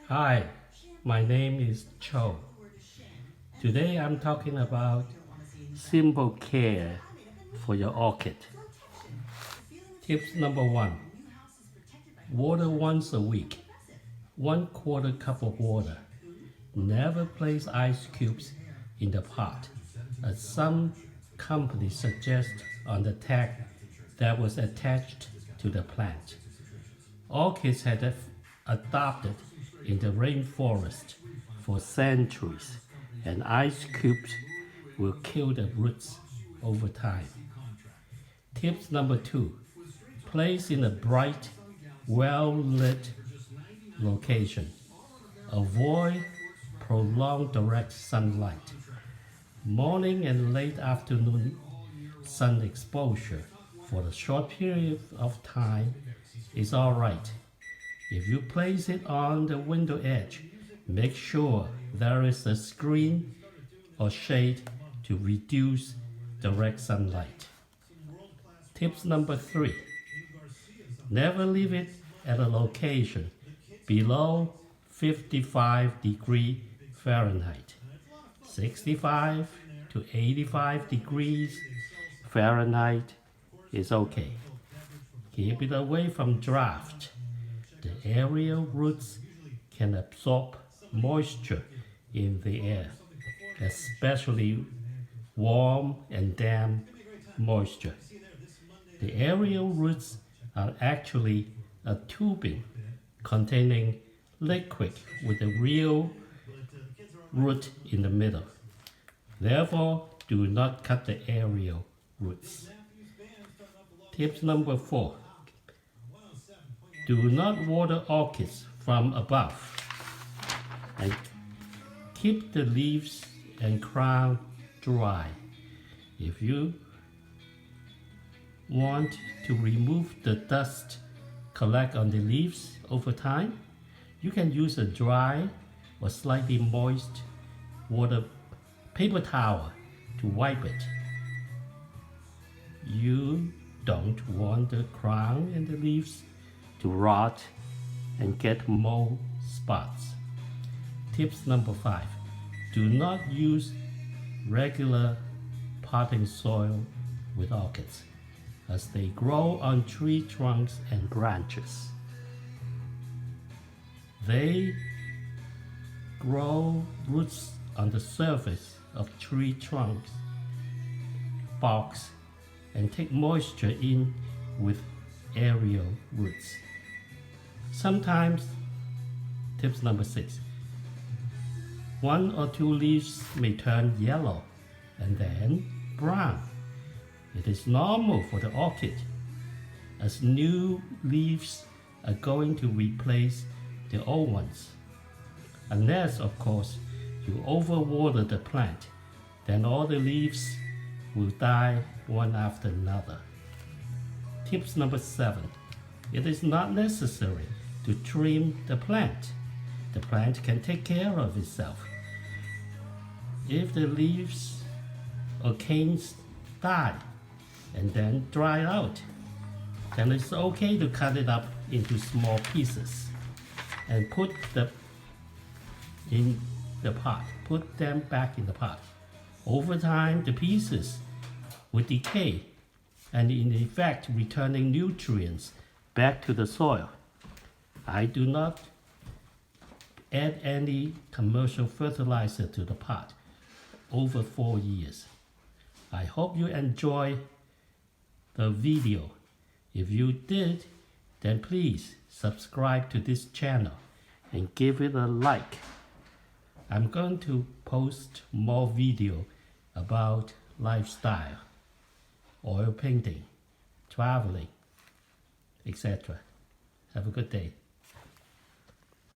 Hi, my name is Cho. Today I'm talking about simple care for your orchid. Tips number 1. Water once a week. 1/4 cup of water. Never place ice cubes in the pot, as some companies suggest on the tag that was attached to the plant. Orchids had adopted in the rainforest for centuries, and ice cubes will kill the roots over time. Tips number 2. Place in a bright, well-lit location. Avoid prolonged direct sunlight. Morning and late afternoon sun exposure for a short period of time is alright. If you place it on the window edge, make sure there is a screen or shade to reduce direct sunlight. Tips number 3. Never leave it at a location below 55 degrees Fahrenheit. 65 to 85 degrees Fahrenheit is okay. Keep it away from draft. The aerial roots can absorb moisture in the air, especially warm and damp moisture. The aerial roots are actually a tubing containing liquid with a real root in the middle. Therefore, do not cut the aerial roots. Tips number 4. Do not water orchids from above, and keep the leaves and crown dry. If you want to remove the dust collect on the leaves over time, you can use a dry or slightly moist water paper towel to wipe it. You don't want the crown and the leaves to rot and get mold spots. Tips number 5. Do not use regular potting soil with orchids, as they grow on tree trunks and branches. They grow roots on the surface of tree trunks, barks, and take moisture in with aerial roots. Sometimes, tips number 6, 1 or 2 leaves may turn yellow and then brown. It is normal for the orchid, as new leaves are going to replace the old ones. Unless, of course, you overwater the plant, then all the leaves will die one after another. Tips number 7. It is not necessary to trim the plant. The plant can take care of itself. If the leaves or canes die and then dry out, then it's okay to cut it up into small pieces and put them in the pot. Put them back in the pot. Over time, the pieces will decay and in effect returning nutrients back to the soil. I do not add any commercial fertilizer to the pot over 4 years. I hope you enjoy the video. If you did, then please subscribe to this channel and give it a like. I'm going to post more video about lifestyle, oil painting, traveling, etc. Have a good day.